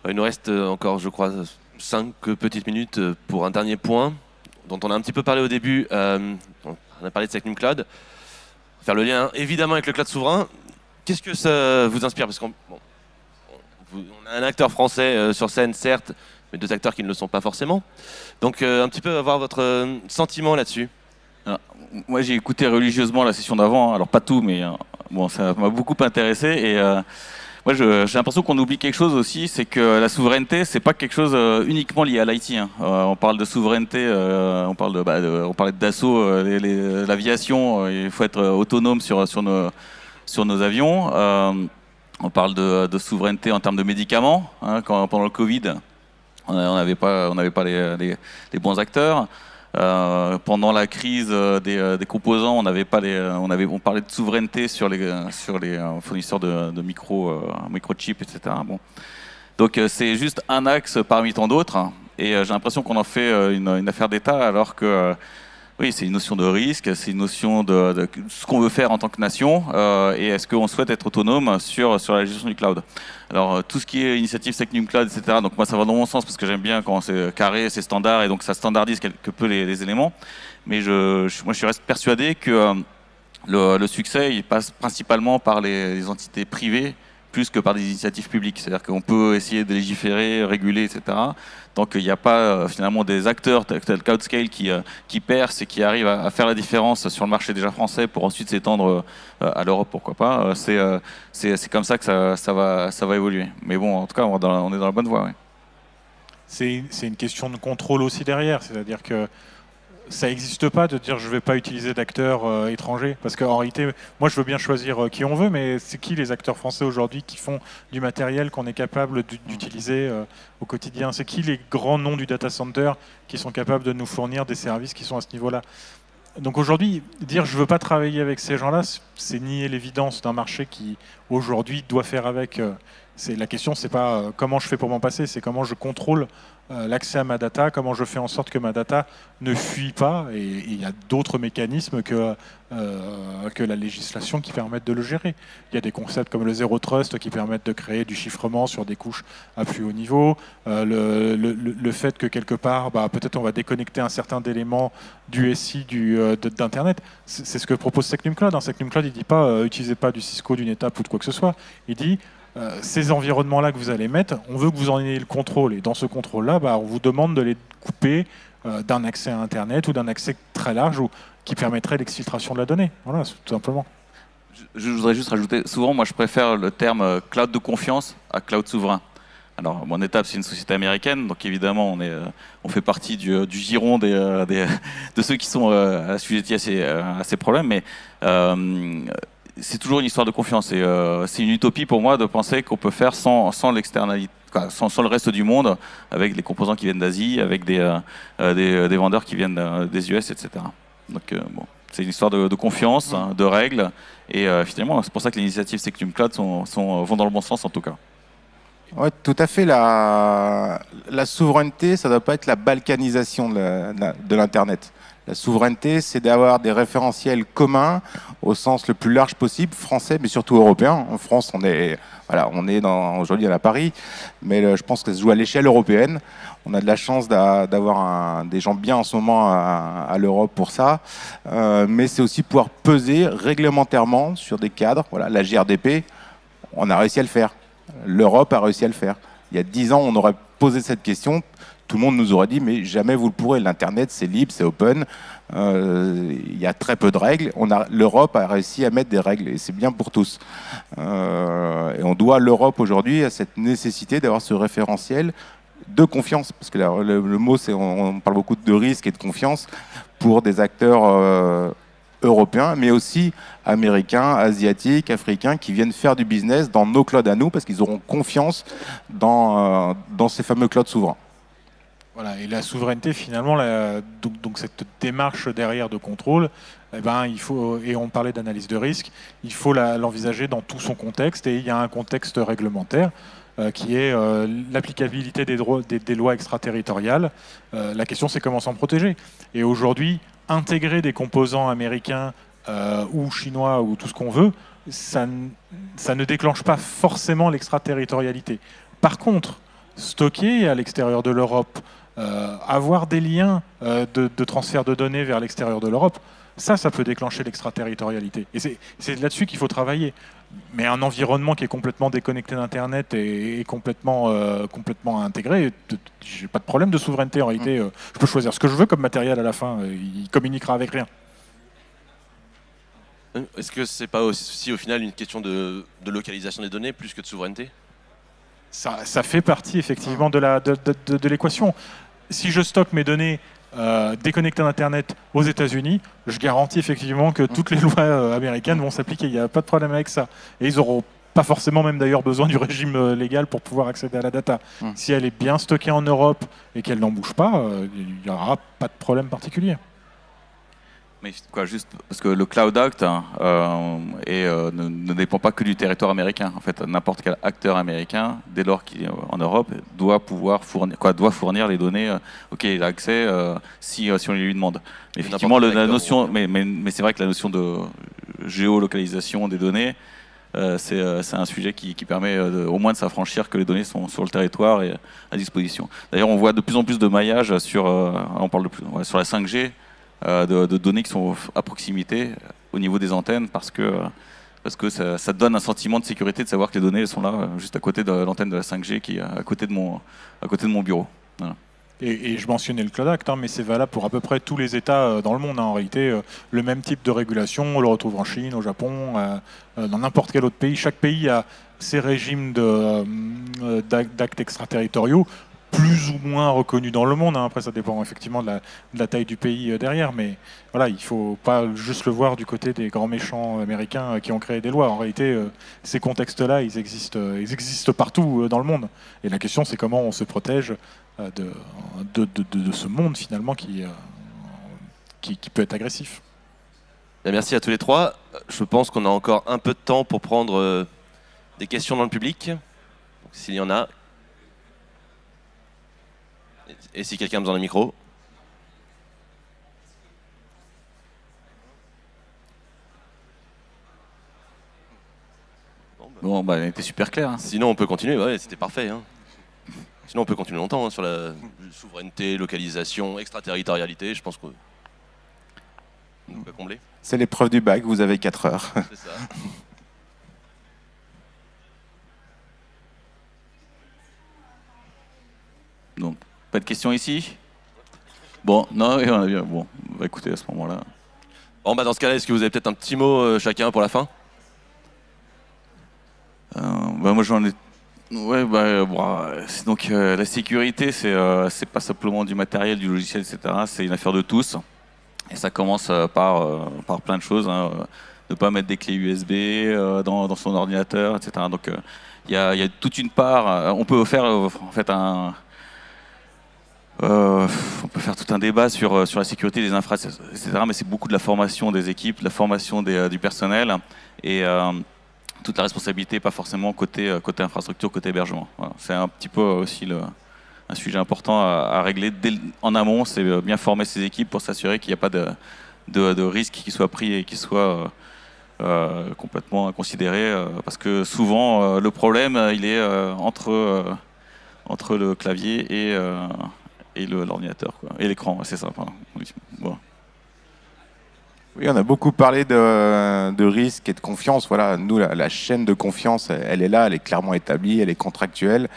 Il nous reste encore, je crois, 5 petites minutes pour un dernier point dont on a un petit peu parlé au début. On a parlé de Secnum Cloud. Faire le lien évidemment avec le cloud souverain. Qu'est-ce que ça vous inspire? Parce qu'on a un acteur français sur scène, certes, mais 2 acteurs qui ne le sont pas forcément. Donc un petit peu avoir votre sentiment là-dessus. Moi, j'ai écouté religieusement la session d'avant. Alors pas tout, mais ça m'a beaucoup intéressé. Et moi, j'ai l'impression qu'on oublie quelque chose aussi, c'est que la souveraineté, c'est pas quelque chose uniquement lié à l'IT. On parle de souveraineté, on parlait de Dassault, l'aviation. Il faut être autonome sur nos avions. On parle de souveraineté en termes de médicaments. Pendant le Covid, on n'avait pas les bons acteurs. Pendant la crise des composants, on parlait de souveraineté sur les fournisseurs de microchips, etc. Donc c'est juste un axe parmi tant d'autres. Et j'ai l'impression qu'on en fait une affaire d'État, alors que oui, c'est une notion de risque, c'est une notion de ce qu'on veut faire en tant que nation, et est-ce qu'on souhaite être autonome sur la gestion du cloud. Alors tout ce qui est initiative Secnum Cloud, etc., donc moi ça va dans mon sens parce que j'aime bien quand c'est carré, c'est standard, et donc ça standardise quelque peu les éléments. Mais moi je reste persuadé que le succès il passe principalement par les entités privées plus que par des initiatives publiques. C'est-à-dire qu'on peut essayer de légiférer, réguler, etc. Tant qu'il n'y a pas finalement des acteurs tels CloudScale qui percent et qui arrivent à faire la différence sur le marché déjà français pour ensuite s'étendre à l'Europe, pourquoi pas. C'est comme ça que ça va évoluer. Mais bon, en tout cas, on est dans la bonne voie. Ouais. C'est une question de contrôle aussi derrière. C'est-à-dire que ça n'existe pas de dire je ne vais pas utiliser d'acteurs étrangers. Parce qu'en réalité, moi je veux bien choisir qui on veut, mais c'est qui les acteurs français aujourd'hui qui font du matériel qu'on est capable d'utiliser au quotidien? C'est qui les grands noms du data center qui sont capables de nous fournir des services qui sont à ce niveau-là? Donc aujourd'hui, dire je ne veux pas travailler avec ces gens-là, c'est nier l'évidence d'un marché qui aujourd'hui doit faire avec. La question, c'est pas comment je fais pour m'en passer, c'est comment je contrôle l'accès à ma data, comment je fais en sorte que ma data ne fuit pas. Et il y a d'autres mécanismes que la législation qui permettent de le gérer. Il y a des concepts comme le Zero Trust qui permettent de créer du chiffrement sur des couches à plus haut niveau. Le fait que quelque part, peut-être on va déconnecter un certain élément du SI d'Internet. C'est ce que propose Secnum Cloud. Secnum Cloud, il ne dit pas utilisez pas du Cisco, d'une étape ou de quoi que ce soit. Il dit ces environnements-là que vous allez mettre, on veut que vous en ayez le contrôle. Et dans ce contrôle-là, on vous demande de les couper d'un accès à Internet ou d'un accès très large qui permettrait l'exfiltration de la donnée. Voilà, tout simplement. Je voudrais juste rajouter, souvent, moi, je préfère le terme cloud de confiance à cloud souverain. Alors, mon étape, c'est une société américaine, donc évidemment, on fait partie du giron de ceux qui sont assujettis à ces problèmes, mais c'est toujours une histoire de confiance. Et c'est une utopie pour moi de penser qu'on peut faire sans l'externalité, sans le reste du monde, avec les composants qui viennent d'Asie, avec des vendeurs qui viennent des US, etc. Donc c'est une histoire de confiance, de règles, et finalement c'est pour ça que les initiatives Secnum Cloud vont dans le bon sens en tout cas. Oui, tout à fait. La souveraineté, ça ne doit pas être la balkanisation de l'Internet. La souveraineté, c'est d'avoir des référentiels communs au sens le plus large possible, français, mais surtout européen. En France, on est aujourd'hui à Paris, mais je pense que ça se joue à l'échelle européenne. On a de la chance d'avoir des gens bien en ce moment à l'Europe pour ça, mais c'est aussi pouvoir peser réglementairement sur des cadres. Voilà, la GRDP, on a réussi à le faire. L'Europe a réussi à le faire. Il y a 10 ans, on aurait posé cette question. tout le monde nous aurait dit mais jamais vous le pourrez, l'internet c'est libre, c'est open, il y a très peu de règles. L'Europe a réussi à mettre des règles et c'est bien pour tous. Et on doit à l'Europe aujourd'hui à cette nécessité d'avoir ce référentiel de confiance, parce que le mot c'est, on parle beaucoup de risque et de confiance pour des acteurs européens, mais aussi américains, asiatiques, africains, qui viennent faire du business dans nos clouds à nous, parce qu'ils auront confiance dans ces fameux clouds souverains. Voilà, et la souveraineté, finalement, donc cette démarche derrière de contrôle, eh ben, il faut, et on parlait d'analyse de risque, il faut l'envisager dans tout son contexte, et il y a un contexte réglementaire qui est l'applicabilité des lois extraterritoriales. La question, c'est comment s'en protéger. Et aujourd'hui, intégrer des composants américains ou chinois ou tout ce qu'on veut, ça ne déclenche pas forcément l'extraterritorialité. Par contre, stocker à l'extérieur de l'Europe, avoir des liens de transfert de données vers l'extérieur de l'Europe, ça peut déclencher l'extraterritorialité. Et c'est là-dessus qu'il faut travailler. Mais un environnement qui est complètement déconnecté d'Internet et complètement intégré, j'ai pas de problème de souveraineté en réalité. Je peux choisir ce que je veux comme matériel à la fin, il communiquera avec rien. Est-ce que c'est pas aussi au final une question de localisation des données plus que de souveraineté ? Ça fait partie effectivement de l'équation. Si je stocke mes données déconnectées d'Internet aux États-Unis, je garantis effectivement que toutes les lois américaines vont s'appliquer. Il n'y a pas de problème avec ça. Et ils n'auront pas forcément même d'ailleurs besoin du régime légal pour pouvoir accéder à la data. Si elle est bien stockée en Europe et qu'elle n'en bouge pas, il n'y aura pas de problème particulier. Mais quoi, juste parce que le Cloud Act ne dépend pas que du territoire américain. En fait, n'importe quel acteur américain, dès lors qu'il est en Europe, doit fournir les données auxquelles il a accès si on lui demande. Mais effectivement, la notion, mais c'est vrai que la notion de géolocalisation des données, c'est un sujet qui permet au moins de s'affranchir que les données sont sur le territoire et à disposition. D'ailleurs, on voit de plus en plus de maillage sur la 5G. De données qui sont à proximité au niveau des antennes parce que ça donne un sentiment de sécurité de savoir que les données sont là juste à côté de l'antenne de la 5G qui est à côté de mon bureau. Voilà. Et je mentionnais le Cloud Act, mais c'est valable pour à peu près tous les États dans le monde. En réalité, le même type de régulation, on le retrouve en Chine, au Japon, dans n'importe quel autre pays. Chaque pays a ses régimes d'actes extraterritoriaux, plus ou moins reconnu dans le monde. Après, ça dépend effectivement de la taille du pays derrière. Mais voilà, il ne faut pas juste le voir du côté des grands méchants américains qui ont créé des lois. En réalité, ces contextes-là, ils existent partout dans le monde. Et la question, c'est comment on se protège de ce monde, finalement, qui peut être agressif. Bien, merci à tous les trois. Je pense qu'on a encore un peu de temps pour prendre des questions dans le public. S'il y en a. Et si quelqu'un a besoin d'un micro. Bon, bah, elle était super claire. Hein. Sinon, on peut continuer. Ouais, c'était parfait. Hein. Sinon, on peut continuer longtemps sur la souveraineté, localisation, extraterritorialité. Je pense qu'on peut combler. C'est l'épreuve du bac. Vous avez 4 heures. C'est ça. Donc, pas de questions ici ? Bon, non, bon, bah, écoutez, à ce moment-là. Bon, bah, dans ce cas-là, est-ce que vous avez peut-être un petit mot chacun pour la fin ? Bah, moi, j'en ai. Ouais, donc la sécurité, c'est pas simplement du matériel, du logiciel, etc. C'est une affaire de tous. Et ça commence par plein de choses. Hein. Ne pas mettre des clés USB dans son ordinateur, etc. Donc, il y a toute une part. On peut faire en fait on peut faire tout un débat sur la sécurité des infrastructures, etc. Mais c'est beaucoup de la formation des équipes, de la formation du personnel et toute la responsabilité, pas forcément côté infrastructure, côté hébergement. Voilà. C'est un petit peu aussi un sujet important à régler en amont. C'est bien former ces équipes pour s'assurer qu'il n'y a pas de risque qui soit pris et qui soit complètement inconsidéré. Parce que souvent, le problème, il est entre le clavier et l'ordinateur, quoi. Et l'écran, c'est ça. Bon. Oui, on a beaucoup parlé de risque et de confiance. Voilà, nous, la chaîne de confiance, elle est là, elle est clairement établie, elle est contractuelle.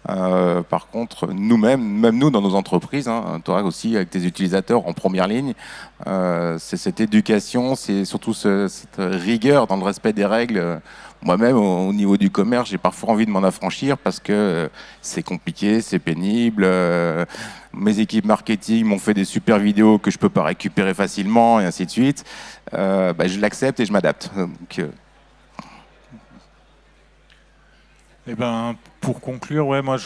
Par contre, nous-mêmes, même nous dans nos entreprises, hein, toi aussi avec tes utilisateurs en première ligne, c'est cette éducation, c'est surtout cette rigueur dans le respect des règles. Moi-même, au niveau du commerce, j'ai parfois envie de m'en affranchir parce que c'est compliqué, c'est pénible. Mes équipes marketing m'ont fait des super vidéos que je ne peux pas récupérer facilement, et ainsi de suite. Je l'accepte et je m'adapte. Pour conclure, ouais, moi,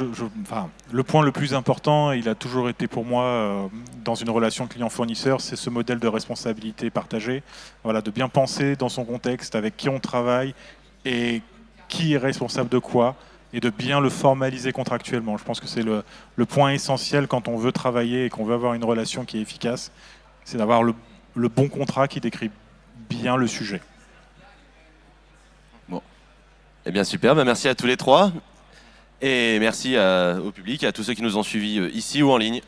le point le plus important, il a toujours été pour moi dans une relation client-fournisseur, c'est ce modèle de responsabilité partagée. Voilà, de bien penser dans son contexte, avec qui on travaille et qui est responsable de quoi, et de bien le formaliser contractuellement. Je pense que c'est le point essentiel quand on veut travailler et qu'on veut avoir une relation qui est efficace, c'est d'avoir le bon contrat qui décrit bien le sujet. Bon. Eh bien super, merci à tous les trois. Et merci au public, à tous ceux qui nous ont suivis ici ou en ligne.